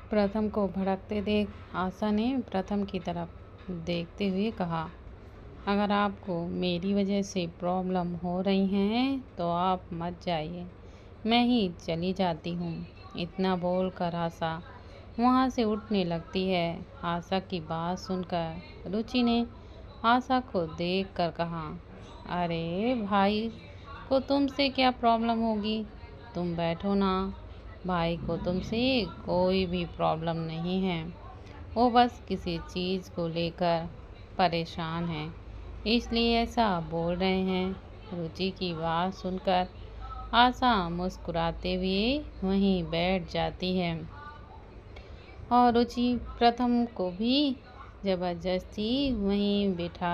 प्रथम को भड़कते देख आशा ने प्रथम की तरफ देखते हुए कहा, अगर आपको मेरी वजह से प्रॉब्लम हो रही हैं तो आप मत जाइए, मैं ही चली जाती हूँ। इतना बोलकर आशा वहाँ से उठने लगती है। आशा की बात सुनकर रुचि ने आशा को देखकर कहा, अरे भाई को तुमसे क्या प्रॉब्लम होगी, तुम बैठो ना। भाई को तुमसे कोई भी प्रॉब्लम नहीं है, वो बस किसी चीज़ को लेकर परेशान है, इसलिए ऐसा बोल रहे हैं। रुचि की बात सुनकर आशा मुस्कुराते हुए वहीं बैठ जाती है और रुचि प्रथम को भी ज़बरदस्ती वहीं बिठा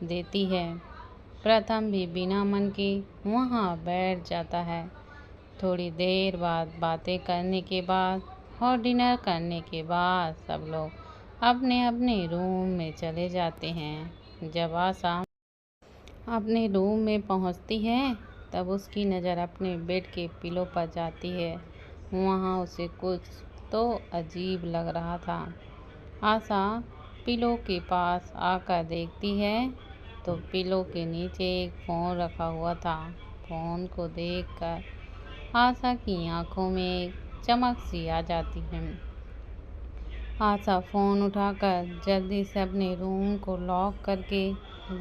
देती है। प्रथम भी बिना मन के वहाँ बैठ जाता है। थोड़ी देर बाद बातें करने के बाद और डिनर करने के बाद सब लोग अपने अपने रूम में चले जाते हैं। जब आशा अपने रूम में पहुंचती है तब उसकी नज़र अपने बेड के पिलो पर जाती है। वहाँ उसे कुछ तो अजीब लग रहा था। आशा पिलो के पास आकर देखती है तो पिलो के नीचे एक फ़ोन रखा हुआ था। फ़ोन को देखकर आशा की आंखों में एक चमक सी आ जाती है। आशा फ़ोन उठाकर जल्दी से अपने रूम को लॉक करके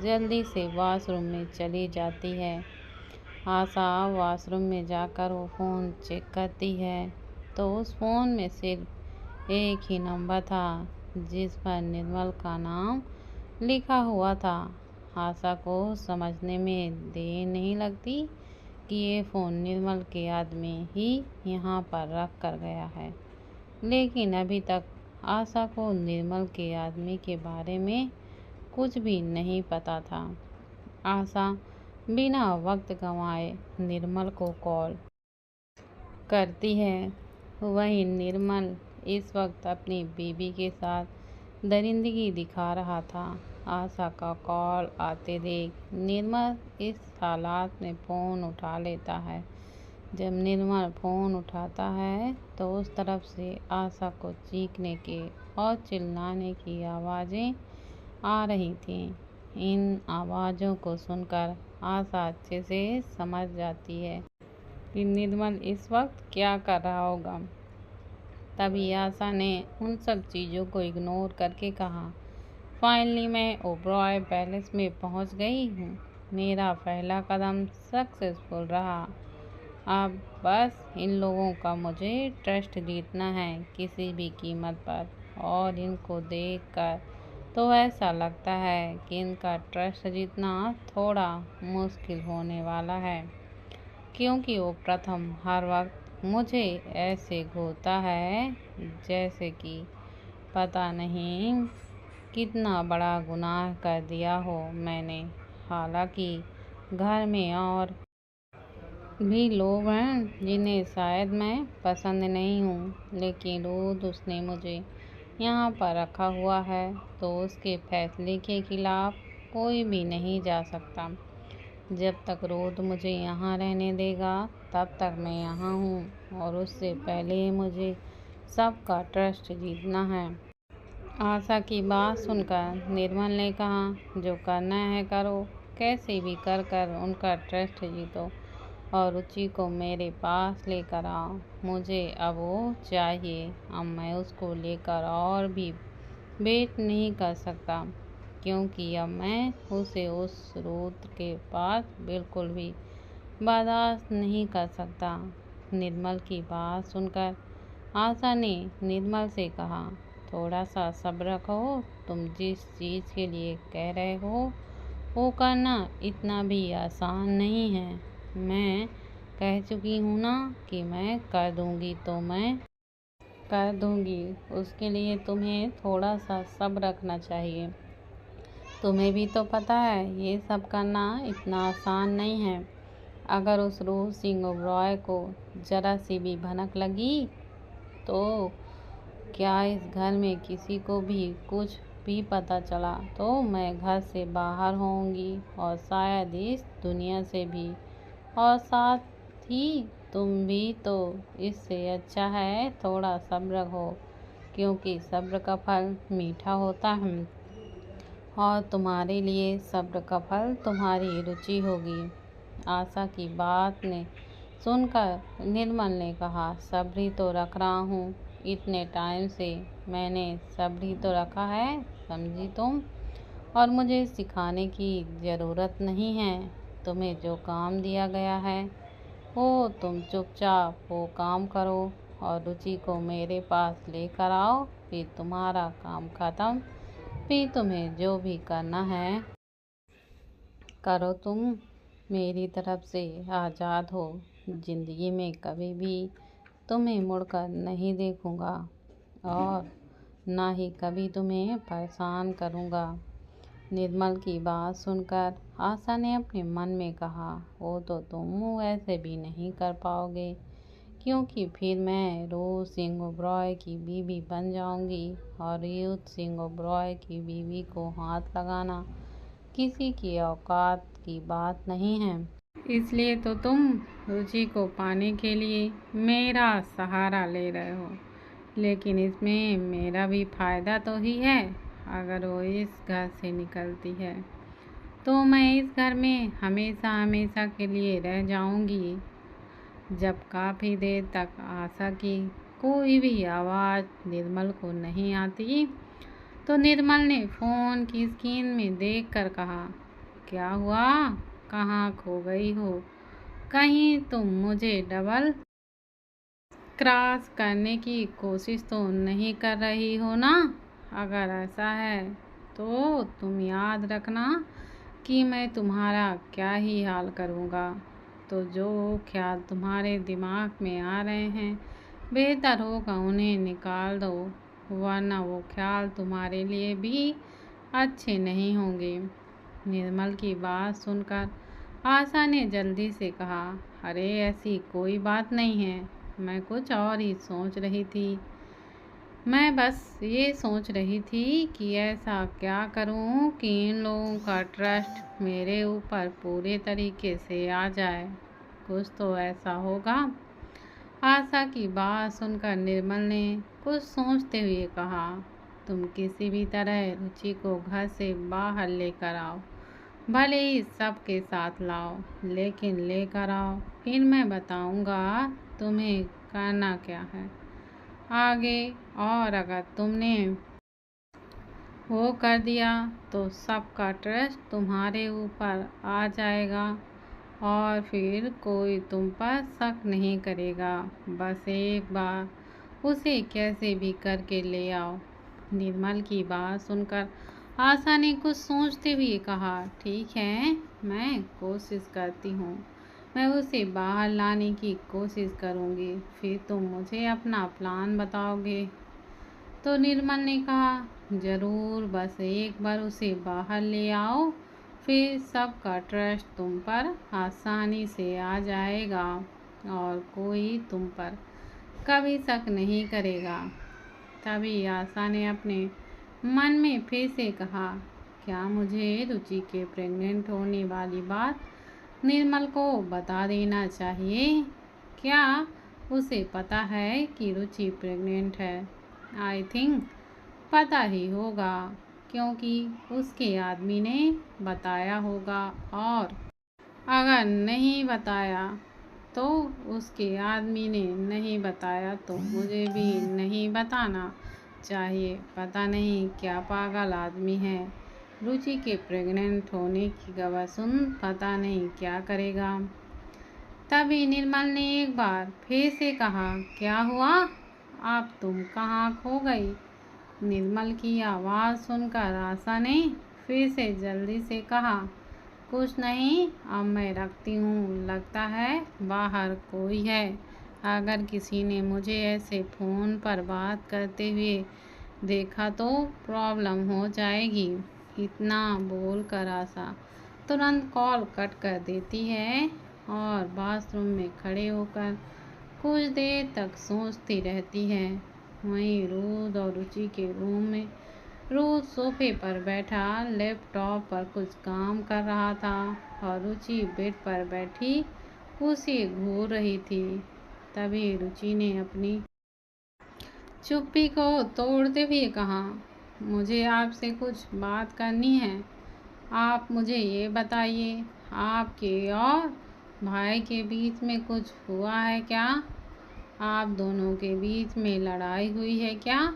जल्दी से वॉशरूम में चली जाती है। आशा वॉशरूम में जाकर वो फ़ोन चेक करती है तो उस फ़ोन में सिर्फ एक ही नंबर था जिस पर निर्मल का नाम लिखा हुआ था। आशा को समझने में देर नहीं लगती कि ये फ़ोन निर्मल के आदमी ही यहाँ पर रख कर गया है, लेकिन अभी तक आशा को निर्मल के आदमी के बारे में कुछ भी नहीं पता था। आशा बिना वक्त गंवाए निर्मल को कॉल करती है। वहीं निर्मल इस वक्त अपनी बीवी के साथ दरिंदगी दिखा रहा था। आशा का कॉल आते देख निर्मल इस हालात में फ़ोन उठा लेता है। जब निर्मल फ़ोन उठाता है तो उस तरफ से आशा को चीखने के और चिल्लाने की आवाज़ें आ रही थीं। इन आवाज़ों को सुनकर आशा अच्छे से समझ जाती है कि निर्मल इस वक्त क्या कर रहा होगा। तभी आशा ने उन सब चीज़ों को इग्नोर करके कहा, फाइनली मैं ओबरॉय पैलेस में पहुंच गई हूँ। मेरा पहला कदम सक्सेसफुल रहा। अब बस इन लोगों का मुझे ट्रस्ट जीतना है किसी भी कीमत पर, और इनको देखकर तो ऐसा लगता है कि इनका ट्रस्ट जीतना थोड़ा मुश्किल होने वाला है, क्योंकि वो प्रथम हर वक्त मुझे ऐसे घूरता है जैसे कि पता नहीं कितना बड़ा गुनाह कर दिया हो मैंने। हालांकि घर में और भी लोग हैं जिन्हें शायद मैं पसंद नहीं हूँ, लेकिन रोज़ उसने मुझे यहाँ पर रखा हुआ है तो उसके फैसले के खिलाफ कोई भी नहीं जा सकता। जब तक रोज़ मुझे यहाँ रहने देगा तब तक मैं यहाँ हूँ, और उससे पहले मुझे सबका ट्रस्ट जीतना है। आशा की बात सुनकर निर्मल ने कहा, जो करना है करो, कैसे भी कर कर उनका ट्रस्ट जीतो और रुचि को मेरे पास लेकर आओ। मुझे अब वो चाहिए। अब मैं उसको लेकर और भी वेट नहीं कर सकता, क्योंकि अब मैं उसे उस रुद्र के पास बिल्कुल भी बर्दाश्त नहीं कर सकता। निर्मल की बात सुनकर आशा ने निर्मल से कहा, थोड़ा सा सब्र रखो, तुम जिस चीज़ के लिए कह रहे हो वो करना इतना भी आसान नहीं है। मैं कह चुकी हूँ ना कि मैं कर दूँगी तो मैं कर दूँगी। उसके लिए तुम्हें थोड़ा सा सब्र रखना चाहिए। तुम्हें भी तो पता है ये सब करना इतना आसान नहीं है। अगर उस रूप सिंह ओबरॉय को ज़रा सी भी भनक लगी तो क्या इस घर में किसी को भी कुछ भी पता चला तो मैं घर से बाहर होऊंगी, और शायद इस दुनिया से भी। और साथ ही तुम भी। तो इससे अच्छा है थोड़ा सब्र हो। क्योंकि सब्र का फल मीठा होता है और तुम्हारे लिए सब्र का फल तुम्हारी रुचि होगी। आशा की बात ने सुनकर निर्मल ने कहा, सब्र ही तो रख रहा हूँ, इतने टाइम से मैंने सब्र ही तो रखा है, समझी तुम। और मुझे सिखाने की ज़रूरत नहीं है। तुम्हें जो काम दिया गया है वो तुम चुपचाप वो काम करो और रुचि को मेरे पास लेकर आओ, फिर तुम्हारा काम खत्म। फिर तुम्हें जो भी करना है करो। तुम मेरी तरफ से आज़ाद हो। ज़िंदगी में कभी भी तुम्हें मुड़कर नहीं देखूंगा और ना ही कभी तुम्हें परेशान करूंगा। निर्मल की बात सुनकर आशा ने अपने मन में कहा, वो तो तुम ऐसे भी नहीं कर पाओगे, क्योंकि फिर मैं रोज सिंह ओबरॉय की बीवी बन जाऊंगी और यूथ सिंह ओबरॉय की बीवी को हाथ लगाना किसी की औकात की बात नहीं है। इसलिए तो तुम रुचि को पाने के लिए मेरा सहारा ले रहे हो, लेकिन इसमें मेरा भी फायदा तो ही है। अगर वो इस घर से निकलती है तो मैं इस घर में हमेशा हमेशा के लिए रह जाऊंगी। जब काफ़ी देर तक आशा की कोई भी आवाज़ निर्मल को नहीं आती तो निर्मल ने फ़ोन की स्क्रीन में देखकर कहा, क्या हुआ, कहाँ खो गई हो? कहीं तुम मुझे डबल क्रॉस करने की कोशिश तो नहीं कर रही हो ना? अगर ऐसा है तो तुम याद रखना कि मैं तुम्हारा क्या ही हाल करूँगा। तो जो ख्याल तुम्हारे दिमाग में आ रहे हैं बेहतर होगा उन्हें निकाल दो, वरना वो ख्याल तुम्हारे लिए भी अच्छे नहीं होंगे। निर्मल की बात सुनकर आशा ने जल्दी से कहा, अरे ऐसी कोई बात नहीं है, मैं कुछ और ही सोच रही थी। मैं बस ये सोच रही थी कि ऐसा क्या करूं कि इन लोगों का ट्रस्ट मेरे ऊपर पूरे तरीके से आ जाए। कुछ तो ऐसा होगा। आशा की बात सुनकर निर्मल ने कुछ सोचते हुए कहा, तुम किसी भी तरह रुचि को घर से बाहर लेकर आओ, भले ही सबके साथ लाओ, लेकिन लेकर आओ। फिर मैं बताऊंगा तुम्हें करना क्या है आगे। और अगर तुमने वो कर दिया तो सबका ट्रस्ट तुम्हारे ऊपर आ जाएगा और फिर कोई तुम पर शक नहीं करेगा। बस एक बार उसे कैसे भी करके ले आओ। निर्मल की बात सुनकर आशा ने कुछ सोचते हुए कहा, ठीक है, मैं कोशिश करती हूँ। मैं उसे बाहर लाने की कोशिश करूँगी, फिर तुम मुझे अपना प्लान बताओगे। तो निर्मल ने कहा, ज़रूर, बस एक बार उसे बाहर ले आओ, फिर सबका ट्रस्ट तुम पर आसानी से आ जाएगा और कोई तुम पर कभी शक नहीं करेगा। तभी आशा ने अपने मन में फिर से कहा, क्या मुझे रुचि के प्रेग्नेंट होने वाली बात निर्मल को बता देना चाहिए? क्या उसे पता है कि रुचि प्रेग्नेंट है? आई थिंक पता ही होगा, क्योंकि उसके आदमी ने बताया होगा, और अगर नहीं बताया तो उसके आदमी ने नहीं बताया तो मुझे भी नहीं बताना चाहिए। पता नहीं क्या पागल आदमी है, रुचि के प्रेग्नेंट होने की खबर सुन पता नहीं क्या करेगा। तभी निर्मल ने एक बार फिर से कहा, क्या हुआ, अब तुम कहाँ खो गई? निर्मल की आवाज़ सुनकर आशा ने फिर से जल्दी से कहा, कुछ नहीं, अब मैं रखती हूँ, लगता है बाहर कोई है। अगर किसी ने मुझे ऐसे फ़ोन पर बात करते हुए देखा तो प्रॉब्लम हो जाएगी। इतना बोलकर आशा तुरंत कॉल कट कर देती है और बाथरूम में खड़े होकर कुछ देर तक सोचती रहती है। वहीं रोज और रुचि के रूम में रोज सोफे पर बैठा लैपटॉप पर कुछ काम कर रहा था और रुचि बेड पर बैठी उसे घूर रही थी। तभी रुचि ने अपनी चुप्पी को तोड़ते हुए कहा, मुझे आपसे कुछ बात करनी है। आप मुझे ये बताइए, आपके और भाई के बीच में कुछ हुआ है क्या? आप दोनों के बीच में लड़ाई हुई है क्या?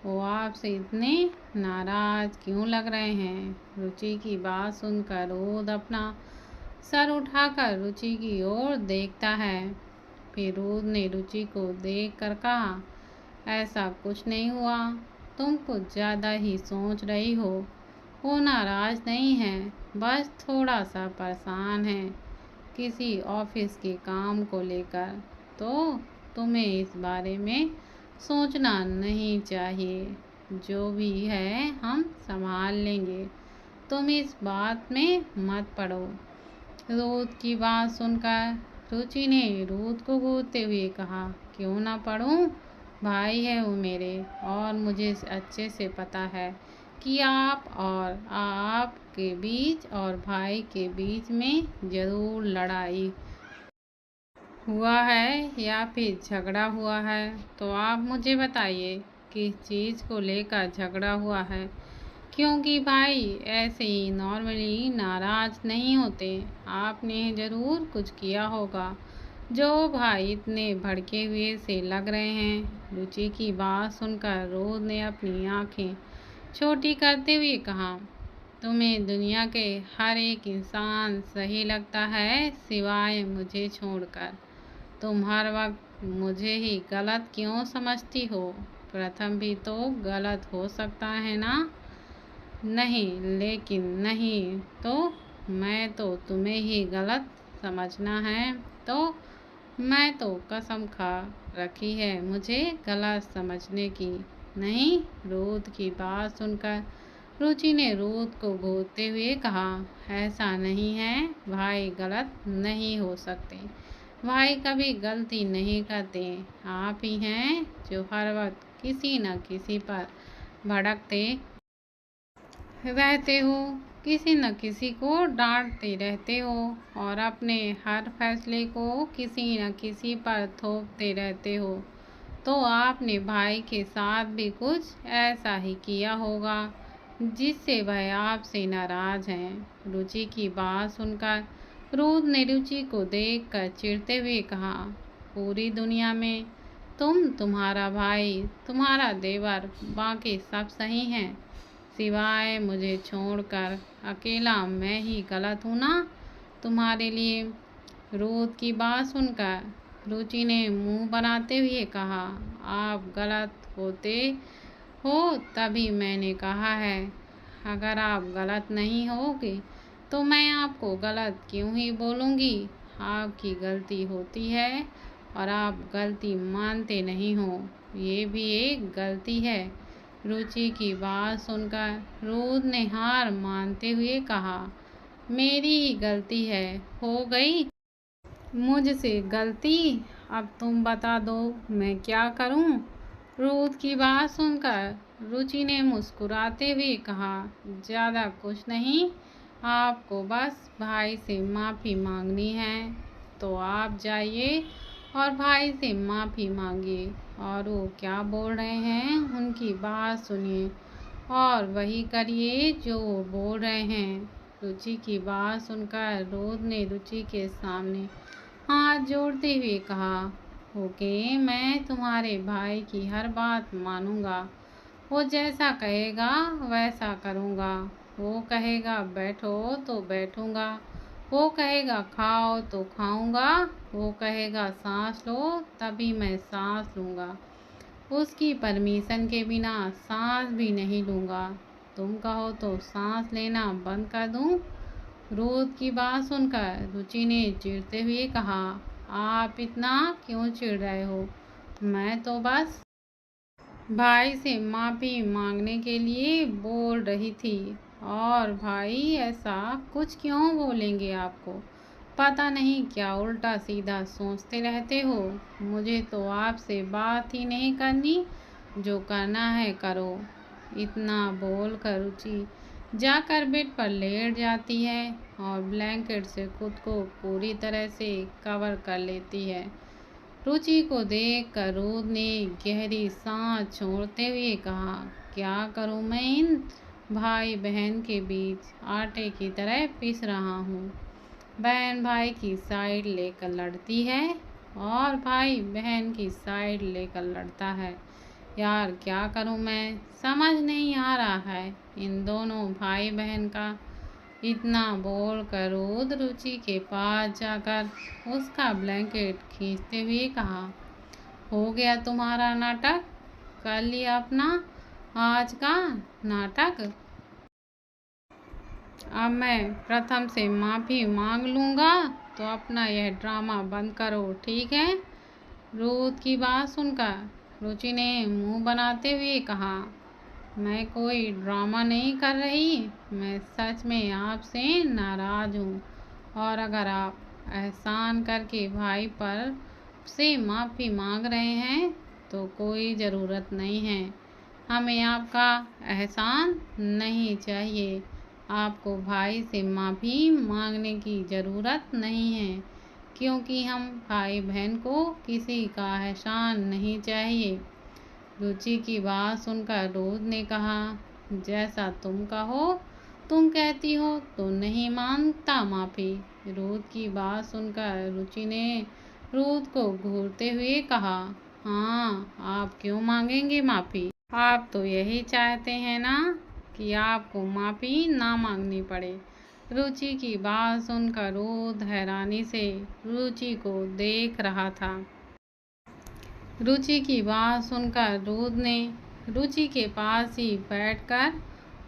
वो आपसे इतने नाराज क्यों लग रहे हैं? रुचि की बात सुनकर रोद अपना सर उठाकर रुचि की ओर देखता है। फिर रोद ने रुचि को देख कर कहा, ऐसा कुछ नहीं हुआ, तुम कुछ ज़्यादा ही सोच रही हो। वो नाराज नहीं है, बस थोड़ा सा परेशान है किसी ऑफिस के काम को लेकर। तो तुम्हें इस बारे में सोचना नहीं चाहिए। जो भी है हम संभाल लेंगे, तुम इस बात में मत पड़ो। रोद की बात सुनकर रुचि ने रोद को घूरते हुए कहा, क्यों ना पढ़ूं? भाई है वो मेरे, और मुझे अच्छे से पता है कि आपके बीच और भाई के बीच में ज़रूर लड़ाई हुआ है या फिर झगड़ा हुआ है। तो आप मुझे बताइए किस चीज़ को लेकर झगड़ा हुआ है, क्योंकि भाई ऐसे ही नॉर्मली नाराज नहीं होते। आपने ज़रूर कुछ किया होगा जो भाई इतने भड़के हुए से लग रहे हैं। रुचि की बात सुनकर रोद ने अपनी आंखें छोटी करते हुए कहा, तुम्हें दुनिया के हर एक इंसान सही लगता है सिवाय मुझे छोड़कर। तुम हर वक्त मुझे ही गलत क्यों समझती हो? प्रथम भी तो गलत हो सकता है ना? नहीं, लेकिन नहीं तो मैं तो तुम्हें ही गलत समझना है तो मैं तो कसम खा रखी है मुझे गलत समझने की। नहीं, रोद की बात सुनकर रुचि ने रोद को घूरते हुए कहा, ऐसा नहीं है, भाई गलत नहीं हो सकते। भाई कभी गलती नहीं करते। आप ही हैं जो हर वक्त किसी न किसी पर भड़कते रहते हो, किसी न किसी को डांटते रहते हो और अपने हर फैसले को किसी न किसी पर थोपते रहते हो। तो आपने भाई के साथ भी कुछ ऐसा ही किया होगा जिससे वह आपसे नाराज हैं। रुचि की बात सुनकर रोद ने रुचि को देखकर चिढ़ते हुए कहा, पूरी दुनिया में तुम्हारा भाई, तुम्हारा देवर, बाकी सब सही हैं सिवाय मुझे छोड़कर। अकेला मैं ही गलत हूँ ना तुम्हारे लिए? रोद की बात सुनकर रुचि ने मुंह बनाते हुए कहा, आप गलत होते हो तभी मैंने कहा है। अगर आप गलत नहीं होगे तो मैं आपको गलत क्यों ही बोलूँगी? आपकी गलती होती है और आप गलती मानते नहीं हो, ये भी एक गलती है। रुचि की बात सुनकर रोद ने हार मानते हुए कहा, मेरी ही गलती है, हो गई मुझसे गलती, अब तुम बता दो मैं क्या करूं? रोद की बात सुनकर रुचि ने मुस्कुराते हुए कहा, ज़्यादा कुछ नहीं, आपको बस भाई से माफ़ी मांगनी है। तो आप जाइए और भाई से माफ़ी मांगिए और वो क्या बोल रहे हैं उनकी बात सुनिए और वही करिए जो वो बोल रहे हैं। रुचि की बात सुनकर रोद ने रुचि के सामने हाथ जोड़ते हुए कहा, ओके, मैं तुम्हारे भाई की हर बात मानूंगा। वो जैसा कहेगा वैसा करूँगा। वो कहेगा बैठो तो बैठूंगा, वो कहेगा खाओ तो खाऊंगा, वो कहेगा सांस लो तभी मैं सांस लूँगा। उसकी परमिशन के बिना सांस भी नहीं लूँगा। तुम कहो तो सांस लेना बंद कर दूँ? रोद की बात सुनकर रुचि ने चिढ़ते हुए कहा, आप इतना क्यों चिढ़ रहे हो? मैं तो बस भाई से माफ़ी मांगने के लिए बोल रही थी। और भाई ऐसा कुछ क्यों बोलेंगे आपको? पता नहीं क्या उल्टा सीधा सोचते रहते हो। मुझे तो आपसे बात ही नहीं करनी, जो करना है करो। इतना बोल कर रुचि जाकर बेड पर लेट जाती है और ब्लैंकेट से खुद को पूरी तरह से कवर कर लेती है। रुचि को देखकर रोद ने गहरी सांस छोड़ते हुए कहा, क्या करूं मैं इन भाई बहन के बीच आटे की तरह पिस रहा हूँ। बहन भाई की साइड लेकर लड़ती है और भाई बहन की साइड लेकर लड़ता है। यार क्या करूं मैं, समझ नहीं आ रहा है इन दोनों भाई बहन का। इतना बोलकर रोद रुचि के पास जाकर उसका ब्लैंकेट खींचते हुए कहा, हो गया तुम्हारा नाटक, कर लिया अपना आज का नाटक। अब मैं प्रथम से माफ़ी मांग लूँगा, तो अपना यह ड्रामा बंद करो, ठीक है। रोद की बात सुनकर रुचि ने मुंह बनाते हुए कहा, मैं कोई ड्रामा नहीं कर रही, मैं सच में आपसे नाराज़ हूँ। और अगर आप एहसान करके भाई पर से माफ़ी मांग रहे हैं तो कोई ज़रूरत नहीं है, हमें आपका एहसान नहीं चाहिए। आपको भाई से माफ़ी मांगने की ज़रूरत नहीं है, क्योंकि हम भाई बहन को किसी का एहसान नहीं चाहिए। रुचि की बात सुनकर रोद ने कहा, जैसा तुम कहो, तुम कहती हो तो नहीं मांगता माफ़ी। रोद की बात सुनकर रुचि ने रोद को घूरते हुए कहा, हाँ आप क्यों मांगेंगे माफ़ी, आप तो यही चाहते हैं ना कि आपको माफ़ी ना मांगनी पड़े। रुचि की बात सुनकर रोद हैरानी से रुचि को देख रहा था। रुचि की बात सुनकर रोद ने रुचि के पास ही बैठकर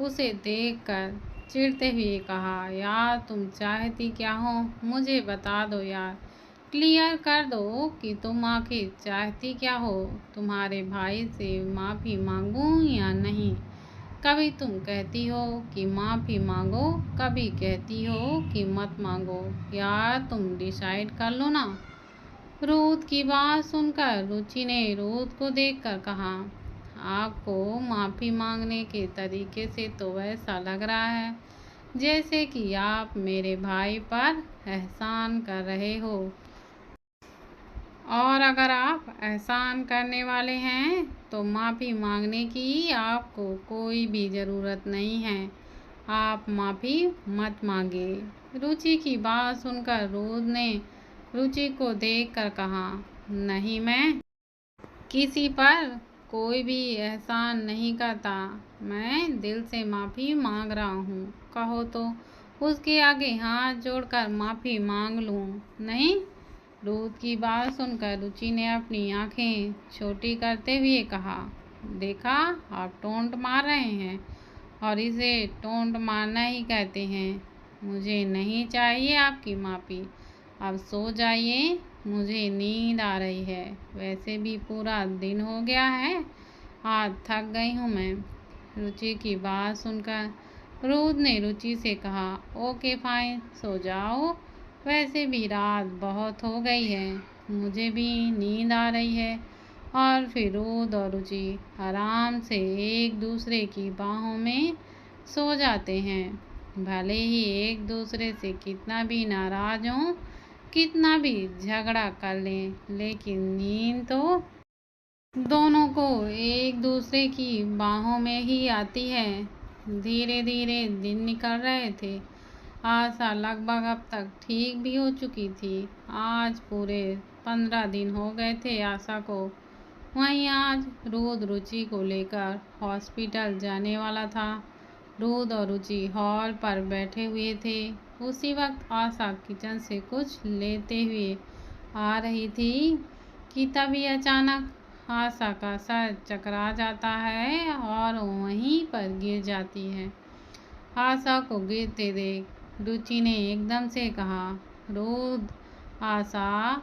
उसे देखकर चिढ़ते हुए कहा, यार तुम चाहती क्या हो, मुझे बता दो यार, क्लियर कर दो कि तुम आखिर चाहती क्या हो, तुम्हारे भाई से माफ़ी मांगूं या नहीं। कभी तुम कहती हो कि माफ़ी मांगो, कभी कहती हो कि मत मांगो, यार तुम डिसाइड कर लो ना। रोद की बात सुनकर रुचि ने रोद को देखकर कहा, आपको माफ़ी मांगने के तरीके से तो वैसा लग रहा है जैसे कि आप मेरे भाई पर एहसान कर रहे हो। और अगर आप एहसान करने वाले हैं तो माफ़ी मांगने की आपको कोई भी ज़रूरत नहीं है, आप माफ़ी मत मांगे। रुचि की बात सुनकर रोद ने रुचि को देखकर कहा, नहीं मैं किसी पर कोई भी एहसान नहीं करता, मैं दिल से माफ़ी मांग रहा हूँ, कहो तो उसके आगे हाथ जोड़कर माफ़ी मांग लूँ, नहीं। रोद की बात सुनकर रुचि ने अपनी आंखें छोटी करते हुए कहा, देखा आप टोंट मार रहे हैं और इसे टोंट मारना ही कहते हैं। मुझे नहीं चाहिए आपकी माफ़ी, अब सो जाइए, मुझे नींद आ रही है, वैसे भी पूरा दिन हो गया है, आज थक गई हूँ मैं। रुचि की बात सुनकर रोद ने रुचि से कहा, ओके फाइन, सो जाओ, वैसे भी रात बहुत हो गई है, मुझे भी नींद आ रही है। और फिर रोद और रुचि आराम से एक दूसरे की बाहों में सो जाते हैं। भले ही एक दूसरे से कितना भी नाराज हों, कितना भी झगड़ा कर लें, लेकिन नींद तो दोनों को एक दूसरे की बाहों में ही आती है। धीरे धीरे दिन निकल रहे थे। आशा लगभग अब तक ठीक भी हो चुकी थी। आज पूरे 15 दिन हो गए थे आशा को। वहीं आज रोद रुचि को लेकर हॉस्पिटल जाने वाला था। रोद और रुचि हॉल पर बैठे हुए थे। उसी वक्त आशा किचन से कुछ लेते हुए आ रही थी कि तभी अचानक आशा का सर चकरा जाता है और वहीं पर गिर जाती है। आशा को गिरते देख रुचि ने एकदम से कहा, रोद, आशा,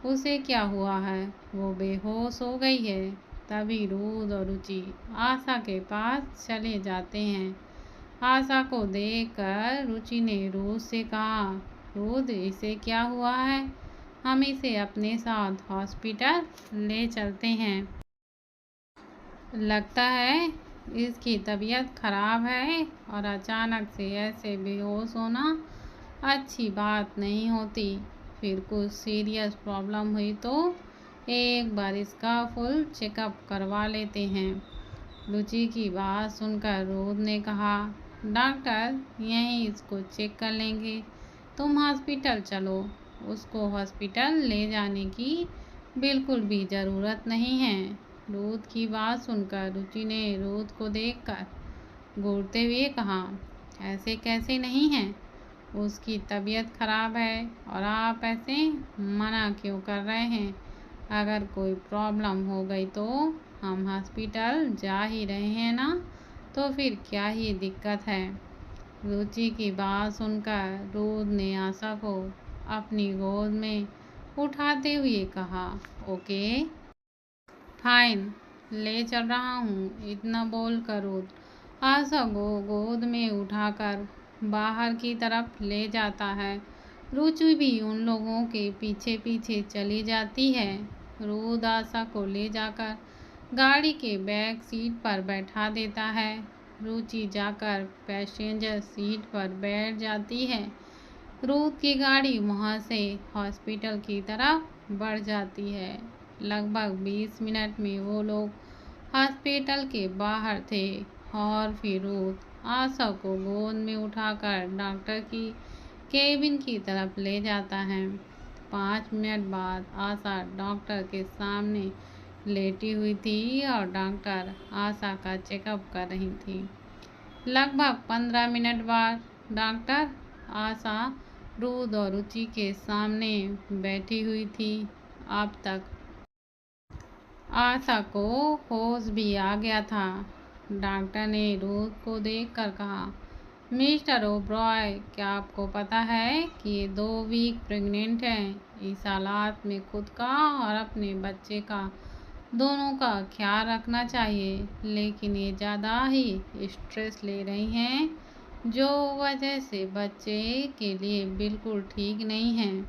उसे क्या हुआ है, वो बेहोश हो गई है। तभी रोद और रुचि आशा के पास चले जाते हैं। आशा को देखकर रुचि ने रोद से कहा, रोद, इसे क्या हुआ है, हम इसे अपने साथ हॉस्पिटल ले चलते हैं, लगता है इसकी तबीयत खराब है और अचानक से ऐसे बेहोश होना अच्छी बात नहीं होती, फिर कुछ सीरियस प्रॉब्लम हुई तो एक बार इसका फुल चेकअप करवा लेते हैं। रुचि की बात सुनकर रोद ने कहा, डॉक्टर यहीं इसको चेक कर लेंगे, तुम हॉस्पिटल चलो। उसको हॉस्पिटल ले जाने की बिल्कुल भी ज़रूरत नहीं है। रोद की बात सुनकर रुचि ने रोद को देखकर घूरते हुए कहा, ऐसे कैसे नहीं है, उसकी तबीयत खराब है और आप ऐसे मना क्यों कर रहे हैं। अगर कोई प्रॉब्लम हो गई तो हम हॉस्पिटल जा ही रहे हैं ना, तो फिर क्या ही दिक्कत है। रुचि की बात सुनकर रोद ने आशा को अपनी गोद में उठाते हुए कहा, ओके फाइन, ले चल रहा हूँ। इतना बोलकर रोद आशा को गोद में उठाकर बाहर की तरफ ले जाता है। रुचि भी उन लोगों के पीछे पीछे चली जाती है। रोद आशा को ले जाकर गाड़ी के बैक सीट पर बैठा देता है। रुचि जाकर पैसेंजर सीट पर बैठ जाती है। रोद की गाड़ी वहाँ से हॉस्पिटल की तरफ बढ़ जाती है। लगभग 20 मिनट में वो लोग हॉस्पिटल के बाहर थे और फिर रोद आशा को गोद में उठाकर डॉक्टर की केबिन की तरफ ले जाता है। 5 मिनट बाद आशा डॉक्टर के सामने लेटी हुई थी और डॉक्टर आशा का चेकअप कर रही थी। लगभग 15 मिनट बाद डॉक्टर आशा रोद और रुचि के सामने बैठी हुई थी। अब तक आशा को होश भी आ गया था। डॉक्टर ने रोद को देखकर कहा, मिस्टर ओबरॉय, क्या आपको पता है कि ये 2 वीक प्रेग्नेंट हैं। इस हालात में खुद का और अपने बच्चे का दोनों का ख्याल रखना चाहिए, लेकिन ये ज़्यादा ही स्ट्रेस ले रही हैं, जो वजह से बच्चे के लिए बिल्कुल ठीक नहीं है।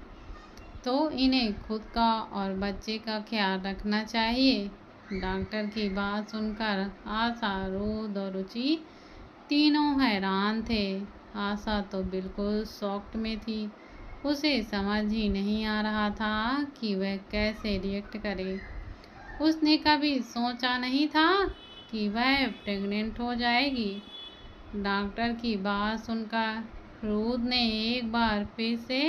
तो इन्हें खुद का और बच्चे का ख्याल रखना चाहिए। डॉक्टर की बात सुनकर आशा, रोद और रुचि तीनों हैरान थे। आशा तो बिल्कुल शॉक्ड में थी। उसे समझ ही नहीं आ रहा था कि वह कैसे रिएक्ट करे। उसने कभी सोचा नहीं था कि वह प्रेग्नेंट हो जाएगी। डॉक्टर की बात सुनकर रोद ने एक बार फिर से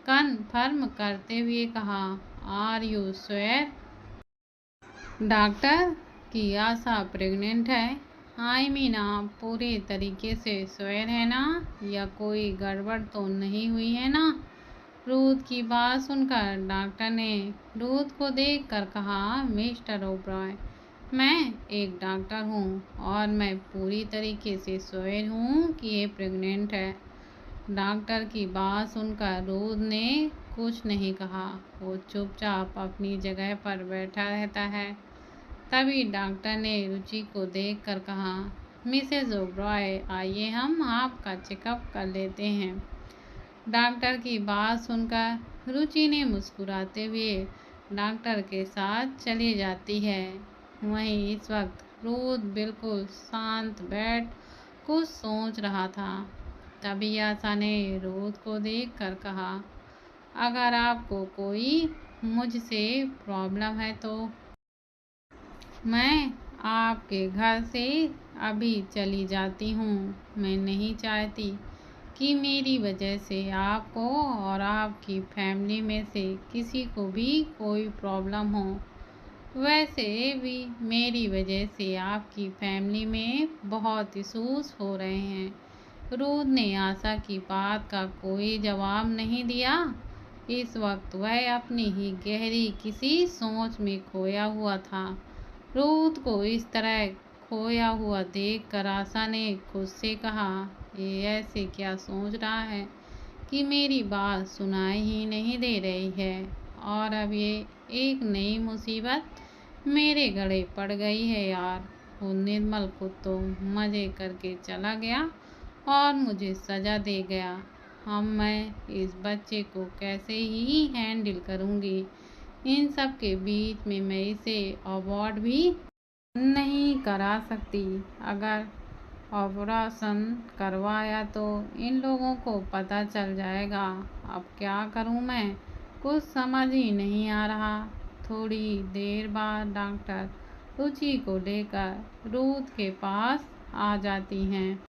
कन्फर्म करते हुए कहा, आर यू श्योर डॉक्टर कि आशा प्रेग्नेंट है? आई मीन आप पूरे तरीके से श्योर है ना, या कोई गड़बड़ तो नहीं हुई है ना। रोद की बात सुनकर डॉक्टर ने रोद को देखकर कहा, मिस्टर ओबरॉय, मैं एक डॉक्टर हूँ और मैं पूरी तरीके से श्योर हूँ कि ये प्रेग्नेंट है। डॉक्टर की बात सुनकर रोद ने कुछ नहीं कहा। वो चुपचाप अपनी जगह पर बैठा रहता है। तभी डॉक्टर ने रुचि को देखकर कहा, मिसेज ओबरॉय, आइए हम आपका चेकअप कर लेते हैं। डॉक्टर की बात सुनकर रुचि ने मुस्कुराते हुए डॉक्टर के साथ चली जाती है। वहीं इस वक्त रोद बिल्कुल शांत बैठ कुछ सोच रहा था। तभी आशा ने रोद को देखकर कहा, अगर आपको कोई मुझसे प्रॉब्लम है तो मैं आपके घर से अभी चली जाती हूँ। मैं नहीं चाहती कि मेरी वजह से आपको और आपकी फैमिली में से किसी को भी कोई प्रॉब्लम हो। वैसे भी मेरी वजह से आपकी फैमिली में बहुत इशूज़ हो रहे हैं। रोद ने आशा की बात का कोई जवाब नहीं दिया। इस वक्त वह अपनी ही गहरी किसी सोच में खोया हुआ था। रोद को इस तरह खोया हुआ देखकर आशा ने खुद से कहा, ये ऐसे क्या सोच रहा है कि मेरी बात सुनाई ही नहीं दे रही है, और अब ये एक नई मुसीबत मेरे गले पड़ गई है यार। वो निर्मल खुद तो मज़े करके चला गया और मुझे सज़ा दे गया। अब मैं इस बच्चे को कैसे ही हैंडल करूँगी। इन सब के बीच में मैं इसे अवॉर्ड भी नहीं करा सकती। अगर ऑपरेशन करवाया तो इन लोगों को पता चल जाएगा। अब क्या करूं मैं, कुछ समझ ही नहीं आ रहा। थोड़ी देर बाद डॉक्टर रुचि को लेकर रूथ के पास आ जाती हैं।